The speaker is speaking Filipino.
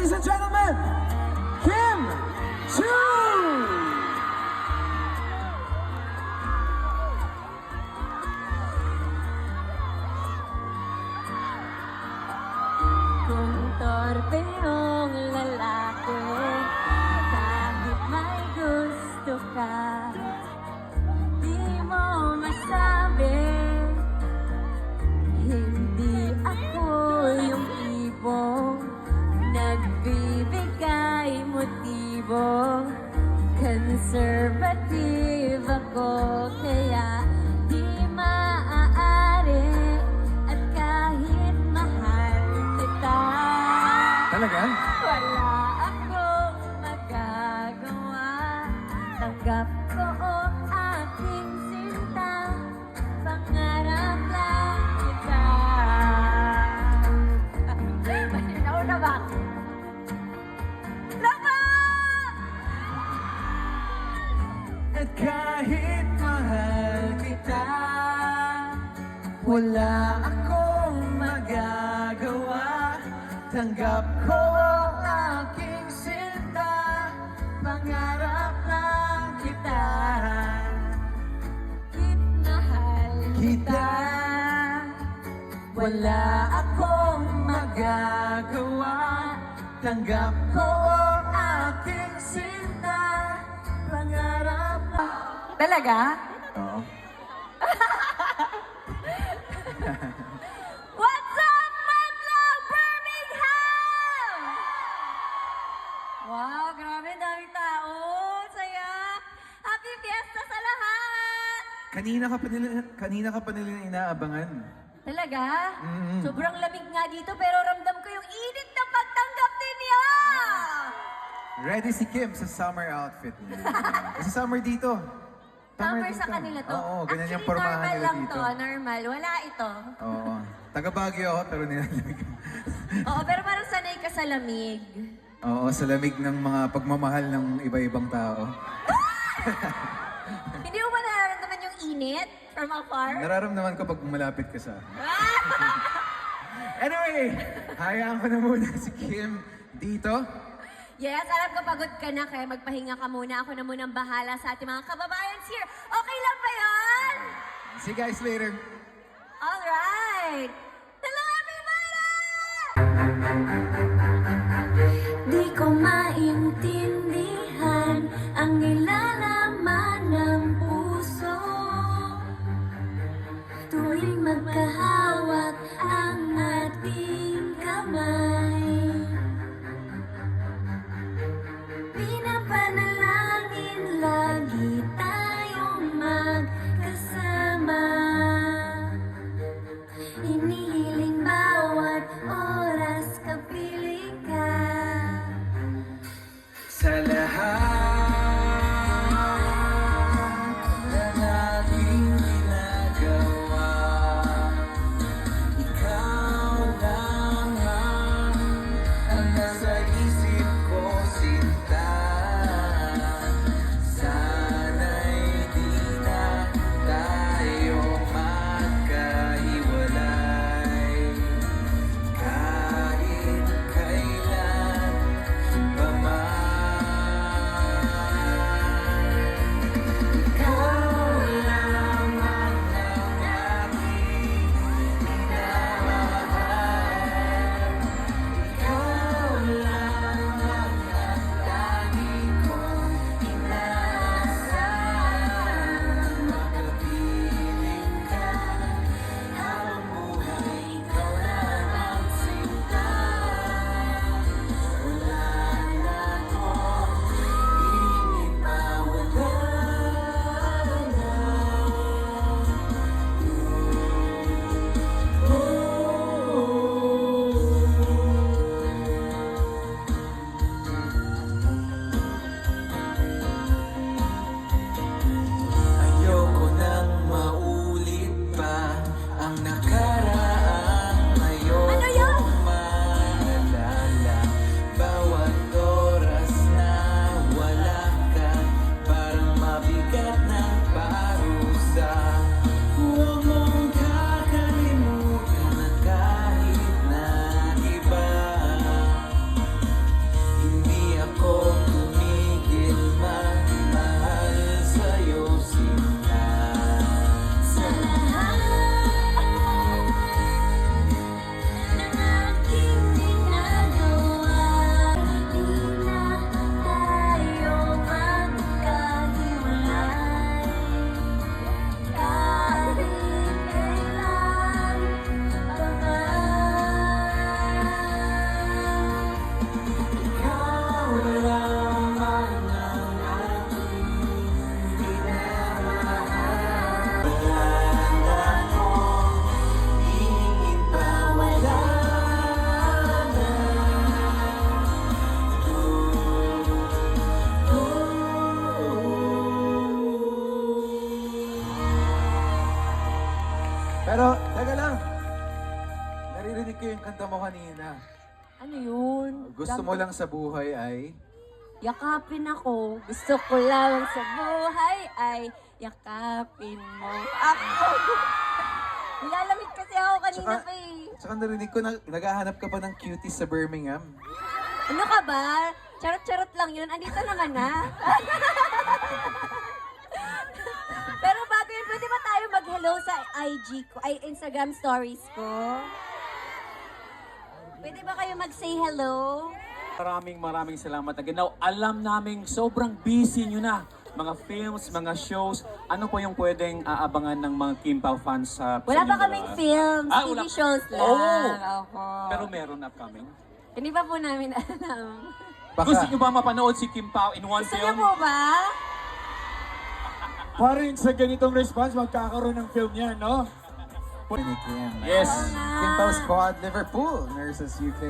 Ladies and gentlemen, Kim Chu! Kung torpe yung lalaki, kahit may gusto ka, di mo masabi. Hindi ako yung ibong nagbibigay motibo. Conservative ako, kaya di maaari. At kahit mahal kita, Talaga? wala akong magagawa. Tanggap ko ang aking sinta, pangarap lang kita. Nauna ba? Lama! At kahit mahal kita, wala akong magagawa. Tanggap ko ang aking sinta, pangarap lang kita. Mahal Kita, wala akong magagawa. Tanggap ko ang aking sinta, pangarap lang. Talaga? Oo. What's up, Madlang Birmingham? Wow, grabe, daming tao. Saya. Happy Fiesta sa lahat. Kanina ka pa nila inaabangan. Talaga? Mm. Sobrang lamig nga dito, pero ramdam ko yung init na pagtanggap ninyo. Ready si Kim sa summer outfit niya. Kasi summer dito. Summer sa dito. kanila to. Oo, ganyan yung Actually, pormahan normal nila lang dito. to. Normal. Wala ito. Oo. Taga Baguio ako, pero nilalamig. Oo, pero parang sanay ka sa lamig. Oo, sa lamig ng mga pagmamahal ng iba-ibang tao. Hindi mo ba nararamdaman yung init from afar? Nararamdaman ko pag malapit ka sa akin. Anyway, hayaan ko na muna si Kim dito. Yes, alam ko pagod ka na, kaya magpahinga ka muna. Ako na munang bahala sa ating mga kababayan here. Okay lang ba yun? See you guys later. Alright! Hello, everybody! Di ko maintindihan ang nilalaman ng puso tuwing magkahawak ang ating kamay. Pinapanalangin lagi tayong magkasama. Inihiling bawat oras kapiling yung kanta mo kanina. Ano yun? Gusto mo lang sa buhay ay... Yakapin ako. Gusto ko lang sa buhay ay yakapin mo ako. Nilalamig kasi ako kanina pa eh. Tsaka narinig ko na naghahanap ka pa ng cuties sa Birmingham. Ano ka ba? Charot-charot lang yun. Andito naman na. Pero bago yun, pwede ba tayo mag-hello sa IG ko, ay Instagram stories ko? Pwede ba kayo mag-say hello? Maraming salamat again. Now, alam naming sobrang busy nyo na. Mga films, mga shows. Ano po yung pwedeng aabangan ng mga Kim Pao fans sa Wala inyong pa kaming dalawa? films, Ah, TV wala. shows lang. Oh! Opo. Pero meron upcoming. Hindi pa po namin alam. Gusto nyo ba mapanood si Kim Pao in one Gusto niyo film? po ba? Parang sa ganitong response, magkakaroon ng film yan, no? Ni Kim. Yes. Oo nga. Kim Pao Squad, Liverpool, Nurses UK.